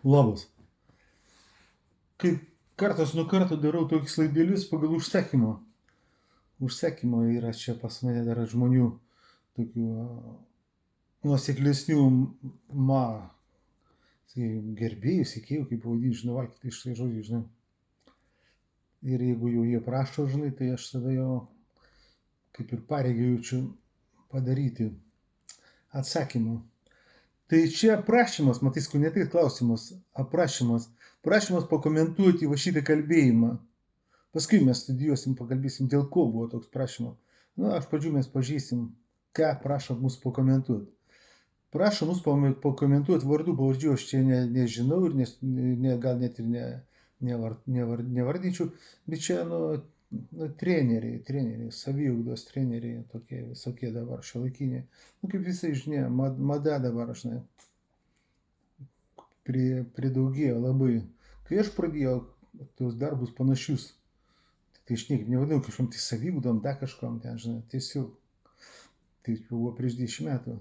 Labas. Kaip kartas nuo karto darau tokius laidelius pagal užsakymą. Užsakymo yra čia pas mane dar žmonių tokių nuoseklesnių gerbėjų, sekėjų, kaip pavadinti, žinau, valgyti iš tai žodžiai, žinai. Ir jeigu jau jie prašo, žinai, tai aš tada jau kaip ir pareigą jaučiu padaryti atsakymą. Tai čia prašymas, matys, ne tai klausimas, aprašymas. Prašymas pakomentuoti va šitą kalbėjimą. Paskui mes studijuosim, pakalbėsim, dėl ko buvo toks prašymas. Aš pradžių mes pažįsim, ką prašo mus pakomentuoti. Prašo mus pakomentuoti vardų, pavardžių, aš čia nežinau ir gal net ir nevardinčiau, bet čia treneriai, saviugdos treneriai, tokie visokie dabar šiuolaikiniai. Kaip visai žinia, mada dabar, žinai, pridaugėjo labai. Kai aš pradėjau tos darbus panašius, tai aš niekaip nevadinau kažkom tai saviugdom, kažkom ten, žinai, tiesiog. Tai buvo prieš 10 metų.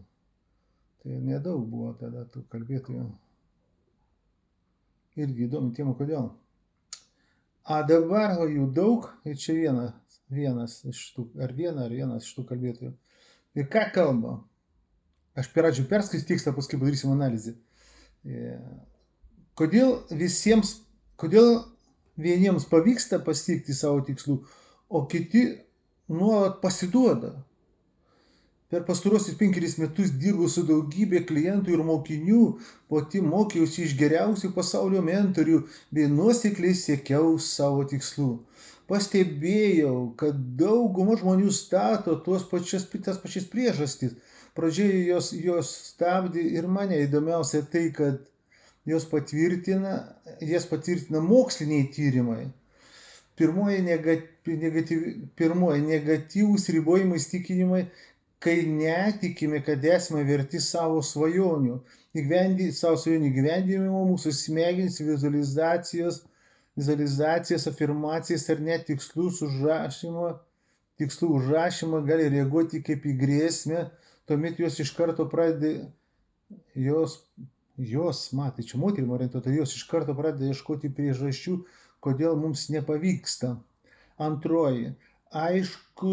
Tai nedaug buvo tada tų kalbėtojų. Irgi įdomi tema, kodėl. A dabar jų daug, ir čia vienas iš tų kalbėtojų. Ir ką kalba? Aš pradžių perskaitysiu tekstą, paskui padarysim analizę. Kodėl vieniems pavyksta pasiekti savo tikslų, o kiti nuolat pasiduoda? Per pastaruosius 5 metus dirbau su daugybė klientų ir mokinių, pati mokiausi iš geriausių pasaulio mentorių bei nuosekliai siekiau savo tikslų. Pastebėjau, kad dauguma žmonių stato tas pačias priežastis. Pradžioje jos stabdė ir mane įdomiausia tai, kad jas patvirtina moksliniai tyrimai. Pirmoji negatyvūs ribojimai įsitikinimai, kai netikime, kad esame verti savo svajonių gyvendinimo, mūsų smegenys, vizualizacijas, afirmacijas ar net tikslų užrašymą gali reaguoti kaip į grėsmę, tuomet jos iš karto pradeda, jos iš karto pradeda ieškoti priežasčių, kodėl mums nepavyksta. Antroji, aiškių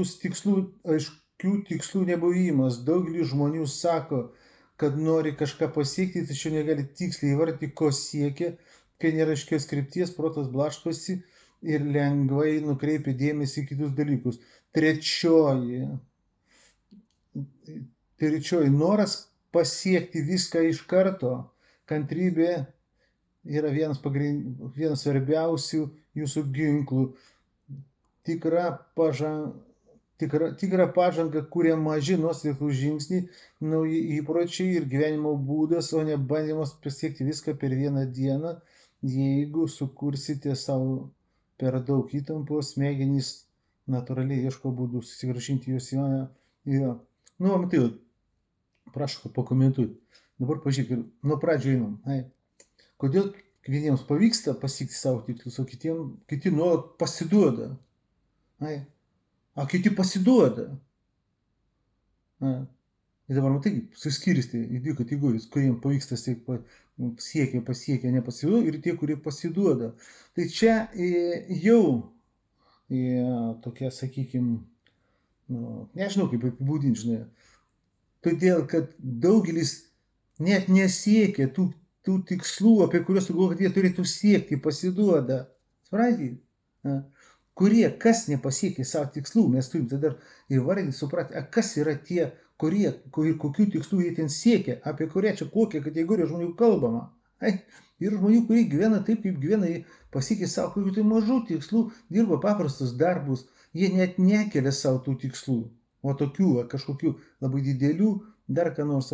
tikslų nebuvimas. Daugelis žmonių sako, kad nori kažką pasiekti, tačiau negali tiksliai įvardyti, ko siekia, kai nėra aiškios krypties, protas blaškosi ir lengvai nukreipia dėmesį į kitus dalykus. Trečioji, noras pasiekti viską iš karto. Kantrybė yra vienas svarbiausių jūsų ginklų. Tikrą pažangą kuria maži nuoseklūs žingsniai, nauji įpročiai ir gyvenimo būdas, o ne bandymas pasiekti viską per vieną dieną. Jeigu sukursite savo per daug įtampos, smegenys natūraliai ieško būdų susigrąžinti juos į mane. Matai, prašau pakomentuoti. Dabar pažiūrėk, nuo pradžio einam. Kodėl vieniems pavyksta pasiekti savo tikslus, o kiti nuolat pasiduoda? O kiti pasiduoda. Ir dabar matai, suskirsti į 2 kategorijas, kuriems pavyksta pasiekia, nepasiduoda, ir tie, kurie pasiduoda. Tai čia jau tokia, sakykime, nežinau kaip apibūdinti, žinai. Todėl, kad daugelis net nesiekia tų tikslų, apie kuriuos tu galvoji, kad jie turėtų siekti, pasiduoda. Supranti? Kas nepasiekė savo tikslų, mes turim tada įvardinti, suprasti, kas yra tie, kokių tikslų jie ten siekia, apie kokią kategoriją žmonių kalbama. Ir žmonių, kurie gyvena taip, kaip gyvena, jie pasiekė savo kokių tai mažų tikslų, dirba paprastus darbus, jie net nekelia savo tų tikslų, o tokių, kažkokių labai didelių, dar ką nors,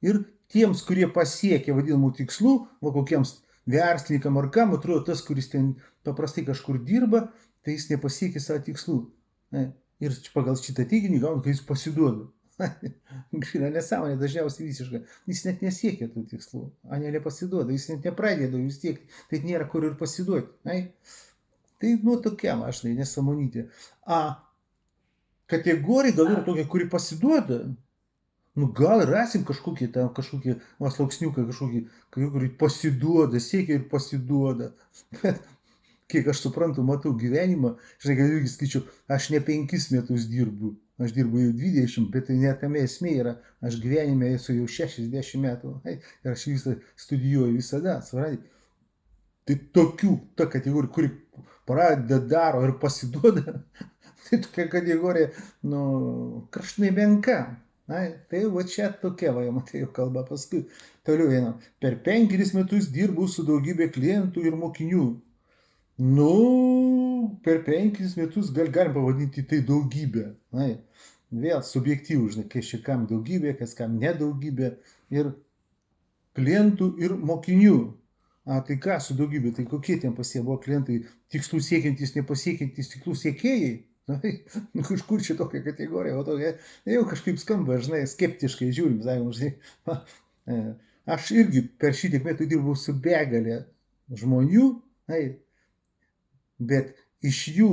ir tiems, kurie pasiekė vadinamų tikslų, kokiems verslininkam ar kam, atrodo tas, kuris ten paprastai kažkur dirba, tai jis nepasiekė savo tikslų. Ir pagal šitą teiginį gauna, kad jis pasiduoda. Nesąmonė dažniausiai visiškai. Jis net nesiekia tų tikslų, nepasiduoda, jis net nepradeda vis tiek, tai nėra kur ir pasiduoti. Tai tokiam aš nesąmonyti. Kategorija gal yra tokia, kuri pasiduoda, Nu, gal rasim kažkokį sluoksniuką, kurį pasiduoda, siekia ir pasiduoda. Bet kiek aš suprantu, matau gyvenimą, žinai, kad irgi skaičiu, aš ne 5 metus dirbu, aš dirbu jau 20, bet tai net tame esmė yra, aš gyvenime esu jau 60 metų, ir aš visą studijuoju visada, suprantate. Tai ta kategorija, kuri pradeda, daro ir pasiduoda, tai tokia kategorija, nu, kraštinai menka. Tai va čia tokia, va, matai, kalba paskui. Toliau einam. Per 5 metus dirbau su daugybė klientų ir mokinių. Nu, per 5 metus galim pavadinti tai daugybė. Vėl subjektyvų, žinai, kas čia kam daugybė, kas kam nedaugybė. Ir klientų ir mokinių. Tai ką su daugybė, tai kokie ten pasie buvo klientai, tikslų siekiantys, nepasiekiantys tikslų siekėjai? Kažkur čia tokia kategorija, o tokia jau kažkaip skamba, žinai, skeptiškai žiūrim, žinai. Aš irgi per šitiek metų dirbau su begalė žmonių, bet iš jų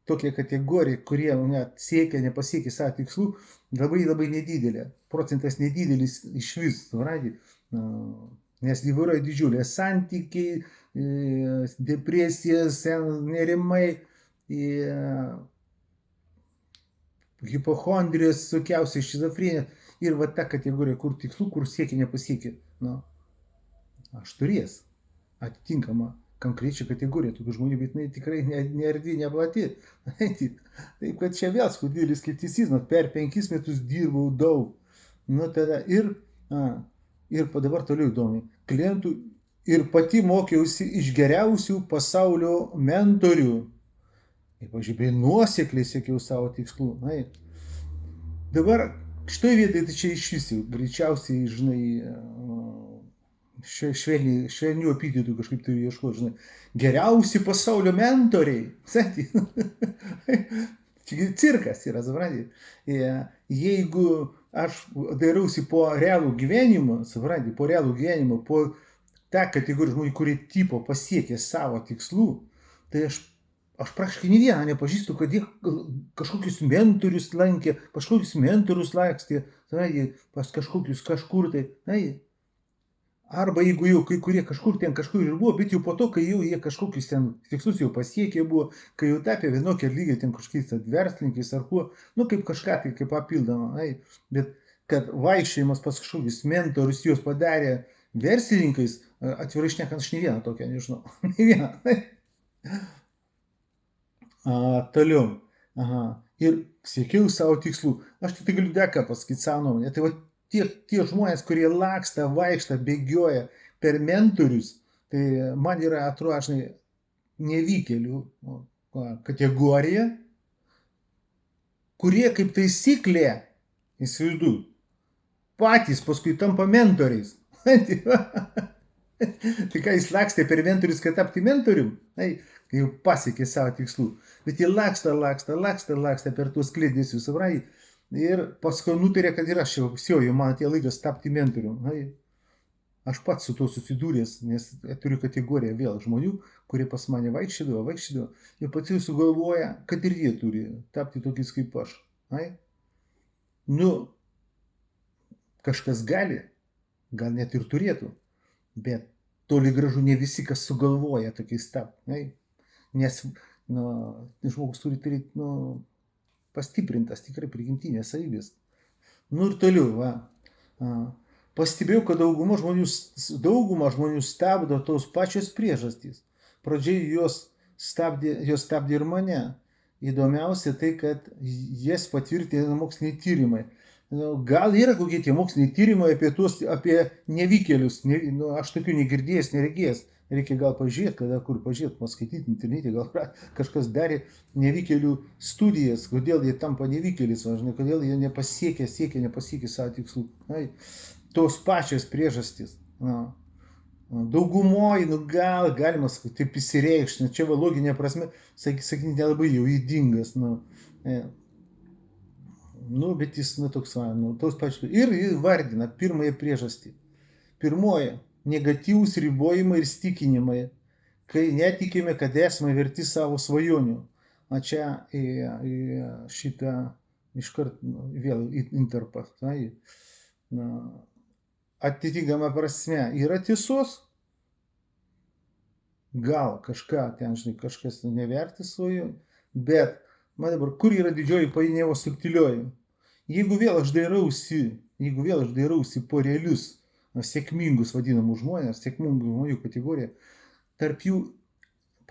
tokia kategorija, kurie net siekia, nepasiekia savo tikslų, labai labai nedidelė. Procentas nedidelis iš vis, nes įvairuoja didžiulė santykiai, depresijas, nerimai, hipochondrijos, sukiausiai šizofrenija ir va ta kategorija, kur tikslų, kur siekia, nepasiekia. Aš turės atitinkamą konkrečią kategoriją tokių žmonių, bet jinai tikrai neerdvi, neplati. Taip, kad čia vėl didelis skepticizmas, per 5 metus dirbau daug. Tada ir dabar toliau įdomi. Klientų ir pati mokiausi iš geriausių pasaulio mentorių. Pavyzdžiui, nuosekliai siekiau savo tikslų. Dabar šitoje vietoje tai čia iš vis jau greičiausiai, žinai, švelnių epitetų kažkaip turiu ieškoti, žinai. Geriausi pasaulio mentoriai. Čia cirkas yra, suprantate. Jeigu aš dairausi po realų gyvenimą, suprantate, po tą kategoriją žmonių, kurie tipo pasiekė savo tikslų, tai aš praktiškai ne vieną nepažįstu, kad jie kažkokius mentorius lankė, kažkokius mentorius lakstė, pas kažkokius kažkur tai. Arba jeigu jau kai kurie kažkur ir buvo, bet jau po to, kai jau jie kažkokius ten tikslus jau pasiekė buvo, kai jau tapė vienokie lygiai ten kažkokiais verslininkais ar kuo, kaip kažką tai kaip papildomą. Bet kad vaikščiojimas pas kažkokius mentorius juos padarė verslininkais, atvirai šnekant, aš ne vieną tokią nežinau. Ne vieną. Toliau. Ir siekiau savo tikslų. Aš tai galiu dėką pasakyti savo nuomonę. Tai va tie žmonės, kurie laksta, vaikšta, bėgioja per mentorius, tai man yra, atrodo, žinai, nevykėlių kategorija, kurie kaip taisyklė, įsivaizduoju, patys paskui tampa mentoriais. Tai ką jis lakstė per mentorius, kad tapti mentorium? Kai jau pasiekė savo tikslų. Bet jie laksta per tuos klėdėsius, suprantate? Ir paskui nutarė, kad ir aš jau man atėjo laikas tapti mentorium. Aš pats su to susidūręs, nes turiu kategoriją vėl žmonių, kurie pas mane vaikščiodavo, ir pati sugalvoja, kad ir jie turi tapti tokiais kaip aš. Kažkas gali, gal net ir turėtų, bet toli gražu ne visi, kas sugalvoja tokiais tapti. Nes žmogus turi turėti pastiprintas tikrai prigimtinės savybės. Ir toliau, pastebėjau, kad dauguma žmonių stabdo tos pačios priežastys. Pradžiai jos stabdė ir mane. Įdomiausia tai, kad jas patvirtina moksliniai tyrimai. Gal yra kokie tie moksliniai tyrimai apie nevykėlius. Aš tokių negirdėjęs, neregėjęs. Reikia gal pažiūrėti, paskaityti internete, gal kažkas darė nevykėlių studijas, kodėl jie tampa nevykėlis, kodėl jie nepasiekia savo tikslų. Tos pačios priežastys. Daugumoj, gal galima sakyti, taip įsireikšti, čia loginė prasme, sakyti, nelabai jau įdingas. Bet jis toks, tos pačios. Ir jis vardina pirmąją priežastį. Pirmoji. Negatyvūs ribojimai ir stikinimai, kai netikime, kad esame verti savo svajonių. Čia šitą iškart vėl interpas. atitinkama prasme yra tiesos, gal kažką ten, žinai, kažkas neverti svojų, bet man dabar, kur yra didžioji painiava subtilioji? Jeigu vėl aš dairausi po realius, sėkmingus vadinamus žmonės, sėkmingų žmonių kategoriją, tarp jų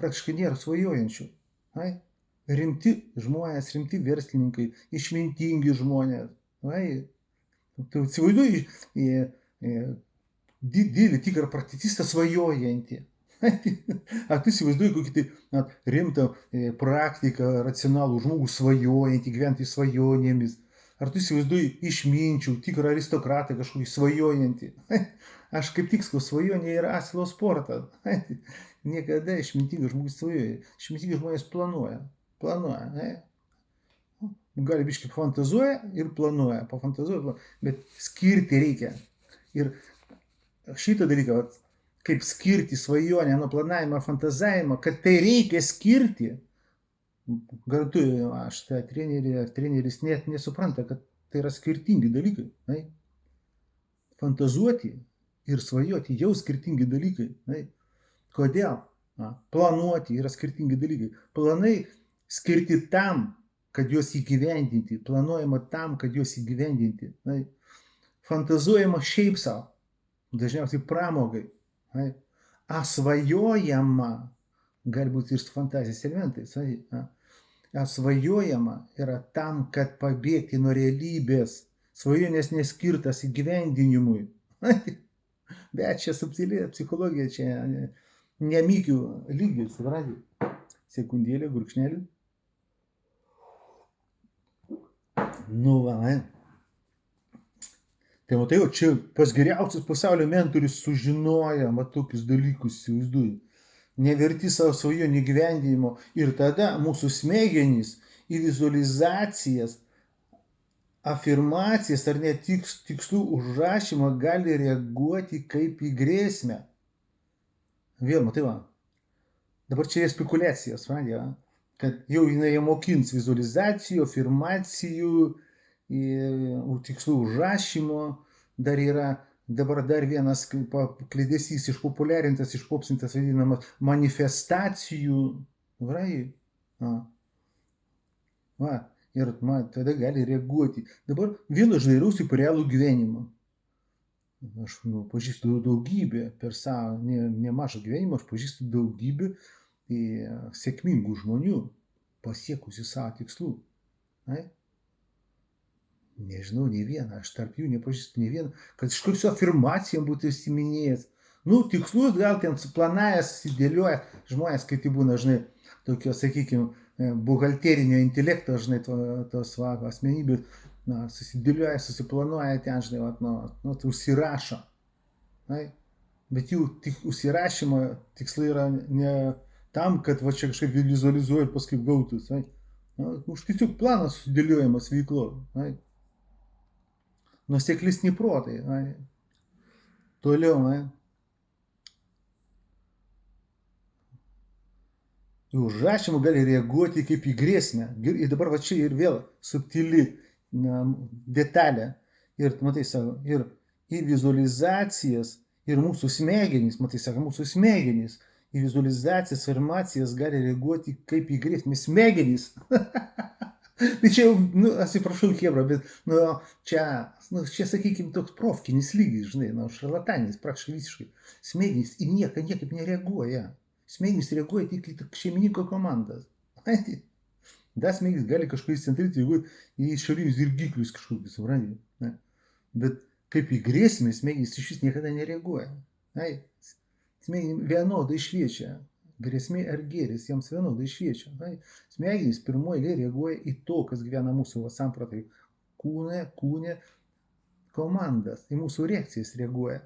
praktiškai nėra svajojančių. Ai? Rimti žmonės, rimti verslininkai, išmintingi žmonės. Ai? Tu įsivaizduoji didelį tikrą prakticistą svajojantį. Ar tu įsivaizduoji kokį tai rimtą praktiką, racionalų žmogų svajojantį, gyventi svajonėmis? Ar tu įsivaizduoji išminčių, tikrą aristokratą kažkokį svajojantį? Aš kaip tik svajonė yra asilo sportas. Niekada išmintingas žmogus svajoja. Išmintingas žmonės planuoja. Gali biškai fantazuoja ir planuoja. Pafantazuoja, bet skirti reikia. Ir šitą dalyką, kaip skirti svajonę nuo planavimo, fantazavimo, kad tai reikia skirti, garantuoju, aš tą treneris net nesupranta, kad tai yra skirtingi dalykai. Ne? Fantazuoti ir svajoti jau skirtingi dalykai. Ne? Kodėl? Planuoti yra skirtingi dalykai. Planai skirti tam, kad juos įgyvendinti. Planuojama tam, kad juos įgyvendinti. Ne? Fantazuojama šiaip savo. Dažniausiai pramogai. Ne? Svajojama gali būti ir su fantazijos elementais. Svajojama yra tam, kad pabėgti nuo realybės. Svajonės neskirtas įgyvendinimui. Bet čia subtili psichologija, čia nemykių lygis. Sekundėlė, gurkšnelį. Nu va, Tai matai, čia pas geriausius pasaulio mentorius sužinoja, tokius dalykus, įsivaizduoju. Neverti savo svajonių įgyvendinimo. Ir tada mūsų smegenys į vizualizacijas, afirmacijas ar net tikslų užrašymą gali reaguoti kaip į grėsmę. Vėl, matai, va. Dabar čia yra spekulacijos, kad jau jinai mokins vizualizacijų, afirmacijų, tikslų užrašymo, dabar dar vienas klėdesys išpopuliarintas, išpopsintas vadinamas manifestacijų. Ir tada gali reaguoti. Dabar vėl aš dairausi po realų gyvenimą. Aš pažįstu daugybę, per savo nemažą gyvenimą, aš pažįstu daugybę sėkmingų žmonių, pasiekusių savo tikslų. Nežinau, nei vieną, aš tarp jų nepažįstu nei vieną, kad iš kokių afirmacijom būtų įsiminėjęs. Tikslus gal ten suplanavęs, įsidėlioja žmonės, kai tai būna, žinai, tokio, sakykime, buhalterinio intelekto, žinai, tos asmenybės, susidėlioja, susiplanuoja ten, žinai, užsirašo. Bet jų užsirašymo tikslai yra ne tam, kad va čia kažkaip vizualizuoja ir paskui gautus. Už tiesiog planas susidėliojamas veiklo. Nuoseklesni protai. Toliau. Į užrašymą gali reaguoti kaip į grėsmę. Ir dabar va čia ir vėl subtili detalė. Ir, matai, sako, ir į vizualizacijas, ir mūsų smegenys, matai, sako, mūsų smegenys, į vizualizacijas, afirmacijas gali reaguoti kaip į grėsmę. Smegenys. Tai čia jau, atsiprašau, chebra, bet čia, sakykime, toks profkinis lygis, žinai, šarlataninis, praktiškai visiškai. Smegenys į nieką niekaip nereaguoja. Smegenys reaguoja tik į šeimininko komandas. Da, smegenys gali kažko įcentrinti, jeigu į šalinius dirgiklius kažkokius, supranti. Bet kaip į grėsmę smegenys iš vis niekada nereaguoja. Smegenys vienodai šviečia. Grėsmė ar gėris, jiems vienodai šviečia. Smegenys pirmoji eilė reaguoja į to, kas gyvena mūsų sampratai. Kūne komandas, į mūsų reakcijas reaguoja.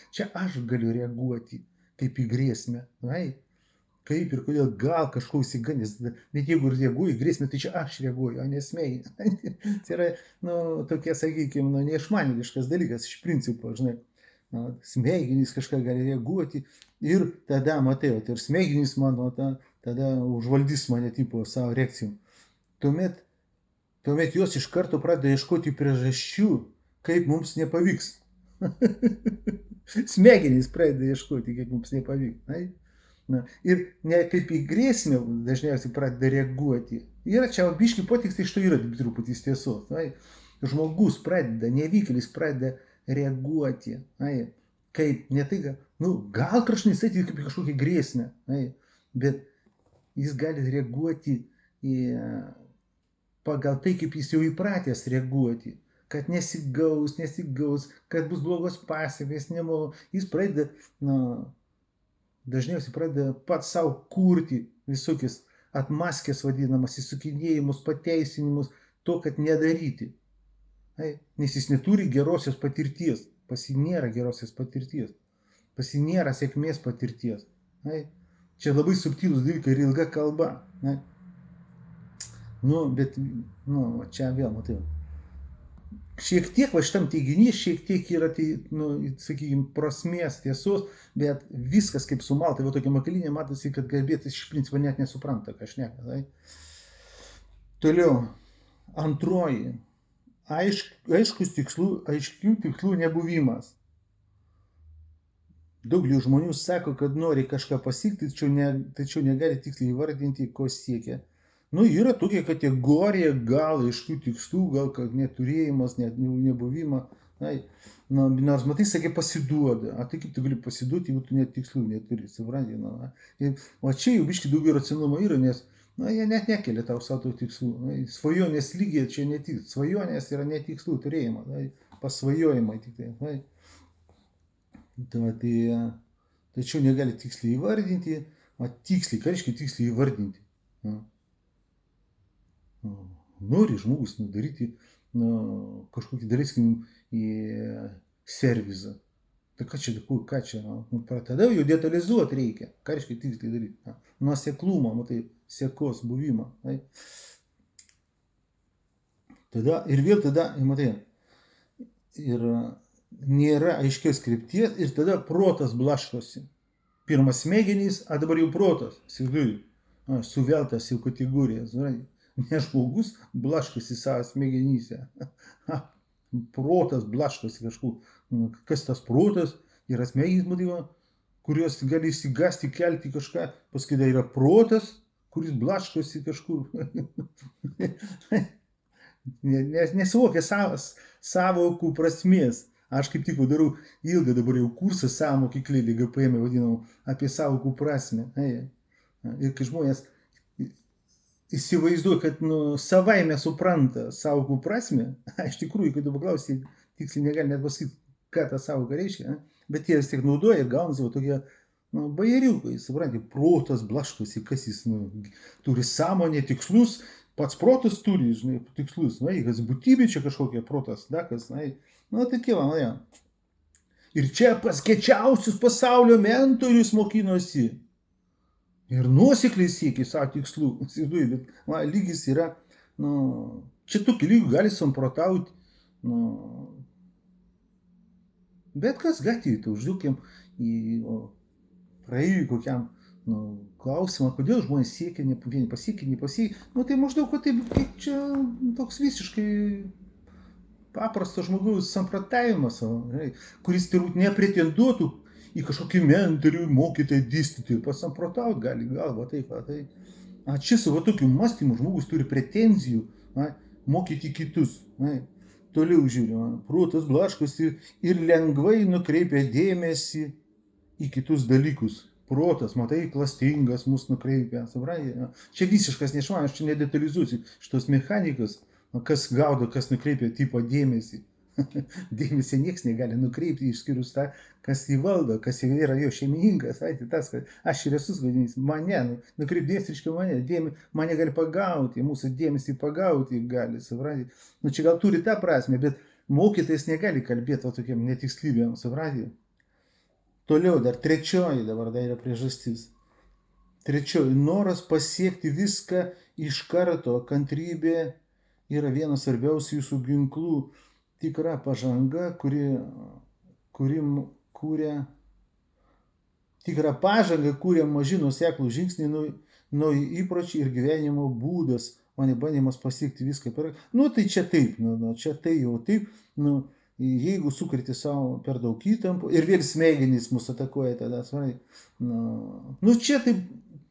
Čia aš galiu reaguoti kaip į grėsmę. Kaip ir kodėl gal kažko įsiganės. Bet jeigu reaguoju į grėsmę, tai čia aš reaguoju, o ne smegenys. Tai yra, tokie, sakykime, neišmanėliškas dalykas iš principo, žinai. Smegenys kažką gali reaguoti ir tada, matai, ir smegenys mano, tada užvaldys mane tipo savo reakcijom. Tuomet jos iš karto pradeda ieškoti priežasčių, kaip mums nepavyks. Smegenys pradeda ieškoti, kaip mums nepavyks. Na, ir ne kaip į grėsmę dažniausiai pradeda reaguoti. Yra čia biški potiksliai, iš to yra truputį tiesos. Žmogus pradeda, nevykėlis pradeda reaguoti. Kaip ne tai, gal kraštinis atėti kaip kažkokią grėsmę, bet jis gali reaguoti pagal tai, kaip jis jau įpratęs reaguoti, kad nesigaus, kad bus blogos pasekmės, jis pradeda, dažniausiai pradeda pats savo kurti visokius atmaskės vadinamas, įsukinėjimus, pateisinimus, to, kad nedaryti. Nes jis neturi gerosios patirties, pas jį nėra gerosios patirties, pas jį nėra sėkmės patirties. Čia labai subtilūs dalykai ir ilga kalba. Bet, čia vėl, matai. Šiek tiek, šitam teiginys, šiek tiek yra, sakykime, prasmės, tiesos, bet viskas kaip sumalta, tokia makalinė, matosi, kad kalbėtis iš principo net nesupranta, ką šneka. Toliau, antroji, aiškių tikslų nebuvimas. Daugelis žmonių sako, kad nori kažką pasiekti, tačiau negali tiksliai įvardinti, ko siekia. Yra tokia kategorija, gal aiškių tikslų, gal neturėjimas, nebuvimą. Nors matai, sakė, pasiduoda. Tai kaip tu gali pasiduoti, jeigu tu net tikslų neturi, supranti. O čia jau biški daugiau racionalumo yra, nes jie net nekelia tau savo tikslų. Svajonės lygiai čia ne tik. Svajonės yra ne tikslų turėjimas. Pasvajojimai tik tai. Tačiau negali tiksliai įvardinti, tiksliai, ką reiškia tiksliai įvardinti. Nori žmogus daryti kažkokį dalyskim į servizą. Tai ką čia? Tada jau detalizuoti reikia. Ką reiškia tiksliai daryti? Nuoseklumą, sekos buvimą. Ir vėl tada, matai, ir nėra aiškios krypties ir tada protas blaškosi. Pirmas smegenys, dabar jau protas. Suveltas jau kategorijas. Ne žmogus blaškosi savo smegenyse. Protas blaškosi kažkur. Kas tas protas? Yra smegenys, kurios gali įsigasti, kelti kažką. Paskui yra protas, kuris blaškosi kažkur. Nesuvokia savokų prasmės. Aš kaip tik darau ilgą dabar jau kursą savo mokyklėlį GPM, vadinau, apie savokų prasmę. Ir kai žmonės įsivaizduoja, kad savaime supranta savokų prasmę, iš tikrųjų, kai tu paklausai, tiksliai negali net pasakyti, ką ta savoka reiškia, bet jie vis tiek naudoja ir gaunasi tokie bajeriukai, supranti, protas blaškosi, kas jis turi sąmonę, tikslus, pats protas turi, tikslus, kas būtybė čia kažkokia protas, kas, tokie, Ir čia pas kiečiausius pasaulio mentorius mokinosi. Ir nuosekliai siekia savo tikslų. Bet lygis yra, čia tokiu lygiu gali samprotauti. Bet kas gatvėje, tai užduokim į praėjų kokiam klausimą, kodėl žmonės siekia, vieni pasiekia, nepasiekia. Tai maždaug, kaip čia toks visiškai paprastas žmogaus samprotavimas, kuris turbūt nepretenduotų į kažkokį mentorių, mokytoją, dėstytoją, pasamprotauti gali galvą, taip. Čia su tokiu mąstymu žmogus turi pretenzijų mokyti kitus. Toliau žiūrėjau, protas blaškosi ir lengvai nukreipia dėmesį į kitus dalykus. Protas, matai, klastingas mus nukreipia. Čia visiškas nešvanas, čia nedetalizuosiu šitos mechanikas. Kas gaudo, kas nukreipia tipo dėmesį. Dėmesį nieks negali nukreipti, išskyrus tą, kas jį valdo, kas yra jo šeimininkas. Tas, kad aš ir esu vadinys, mane, nukreipdės reiškia mane, mane gali pagauti, mūsų dėmesį pagauti gali, suprantate. Čia gal turi tą prasme, bet mokytojas negali kalbėti tokiam netikslybėm, suprantate. Toliau dar trečioji dabar yra priežastis. Trečioji, noras pasiekti viską iš karto, kantrybė yra vienas svarbiausių jūsų ginklų. Tikra pažanga, kuri kūrė tikrą pažangą, kūrė maži nuoseklūs žingsniai, nauji įpročiai ir gyvenimo būdas, o ne bandymas pasiekti viską per. Tai čia taip, čia tai jau taip, jeigu sukreti savo per daug įtampų ir vėl smegenys mus atakuoja tada, supranti. Nu čia taip,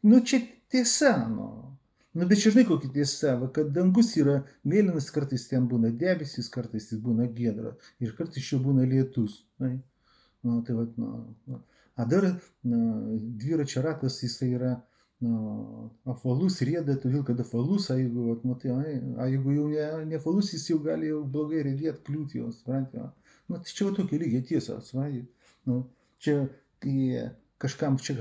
nu čia tiesa, nu bet čia žinai kokia tiesa, va, kad dangus yra mėlynas, kartais ten būna debesis, kartais jis būna giedras ir kartais čia būna lietus. Nu, tai vat, a dar dviračio ratas jisai yra apvalus rieda, todėl kad apvalus, a jeigu, vat, matai, jeigu jau ne apvalus, jis jau gali jau blogai riedėti, kliūti jau, supranti. Nu, tai čia va tokia lygiai tiesa, supranti. Nu, čia kažkam čia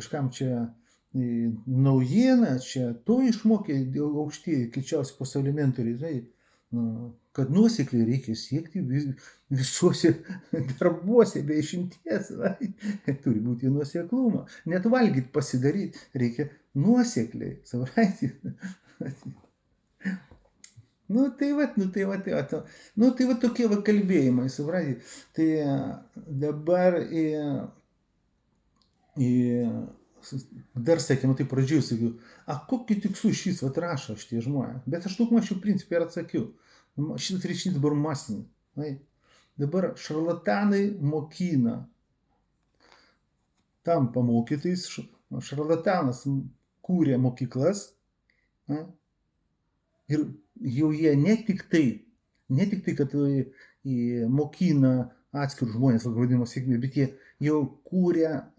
naujiena, čia to išmokė aukštieji, kilčiausi pasaulio mentoriai, žinai, kad nuosekliai reikia siekti visuose darbuose, be išimties, turi būti nuoseklumą. Net valgyti pasidaryti reikia nuosekliai, supranti. Nu tai va, tokie va kalbėjimai, supranti. Tai dabar dar sakė, tai pradžioj sakiau, kokiu tikslu šis vat rašo šitie žmonės. Bet aš daugmaž jau principė ir atsakiau. Šitas reiškinys dabar masinis. Dabar šarlatanai mokina, tampa mokytais, šarlatanas kūrė mokyklas ir jau jie ne tik tai, kad mokina atskirus žmonės, vadinamos sėkmė, bet jie jau kūrė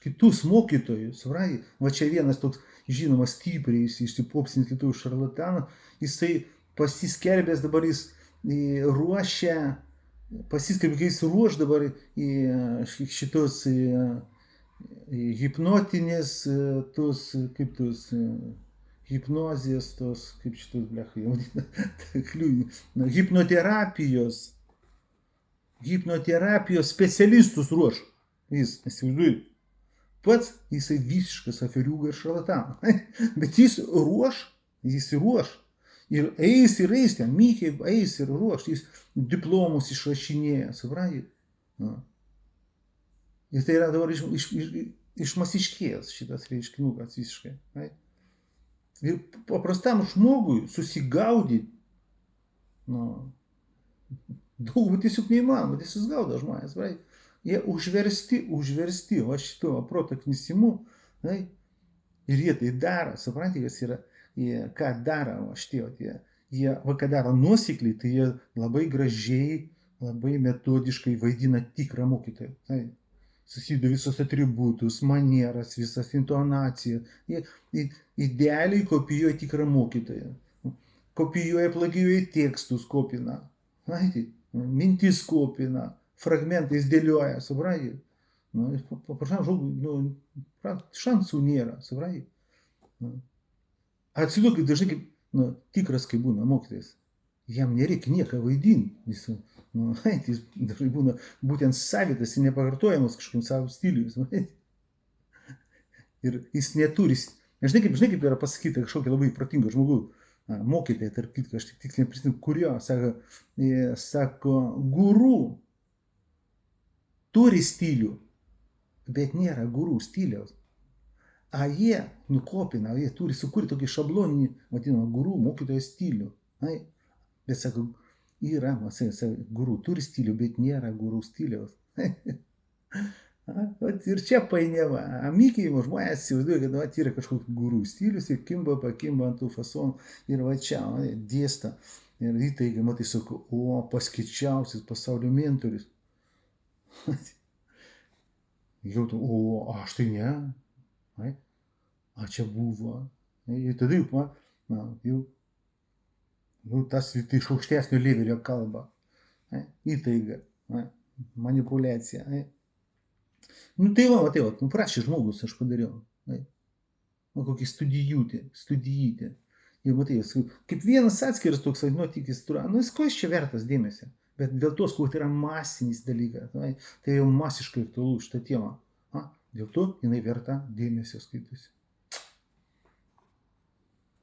kitus mokytojus. Va čia vienas toks žinomas stipriai išsipopsinis lietuvių šarlatanas, jisai pasiskelbęs dabar jis ruošia, pasiskelbė, jis ruoš dabar šitos hipnotinės, tos, kaip tos hipnozės, tos, kaip šitos, blechai, hipnoterapijos specialistus ruoš. Jis, įsivaizduoju, pats jisai visiškas aferiūga ir šarlatanas. Bet jis ruoš. Ir eis ten, mykiai eis ir ruoš, jis diplomus išrašinėja, supranti. Ir tai yra dabar išmasiškėjęs šitas reiškinukas visiškai. Ir paprastam žmogui susigaudyti, daug tiesiog neįmanoma, tai susigaudo žmonės, jie užversti va šito proto knisimu, ir jie tai daro, supranti, kas yra, jie ką daro va šitie, jie va ką daro nuosekliai, tai jie labai gražiai, labai metodiškai vaidina tikrą mokytoją, susideda visus atributus, manieras, visas intonaciją, jie idealiai kopijuoja tikrą mokytoją, kopijuoja, plagijuoja tekstus, kopina, mintis kopina, fragmentais dėlioja, supranti. Paprastam žmogui, šansų nėra, supranti. Atsiduokit dažnai kaip tikras, kai būna mokytojas. Jam nereikia nieką vaidinti. Jis dažnai būna būtent savitas ir nepakartojamas kažkokiam savo stiliui. Ir jis neturi, žinai kaip yra pasakyti kažkokia labai protinga žmogų. Mokytojai, tarp kitko, aš tik tiksliai prisimenu, kurio, sako, guru turi stilių, bet nėra guru stiliaus. Jie nukopina, jie turi sukurti tokį šabloninį, vadinamą, guru mokytojo stilių. Bet sako, yra, guru turi stilių, bet nėra guru stiliaus. Ir čia painiava. Mykiai žmonės įsivaizduoja, kad yra kažkoks gurų stilius ir pakimba ant tų fasonų ir va čia dėsta. Ir įtaiga, matai, sako, paskaičiausias pasaulio mentorius. Jau tu, aš tai ne. Čia buvo. Ir tada jau tas iš aukštesnio levelio kalba. Įtaiga, manipuliacija. Tai va, prašė žmogus aš padariau. Kokį studijyti. Ir matai, kaip vienas atskiras toks, tikis, jis ko jis čia vertas dėmesio. Bet dėl tos, kuo tai yra masinis dalykas, tai jau masiškai aktualu šitą temą. Dėl to jinai verta dėmesio skaitosi.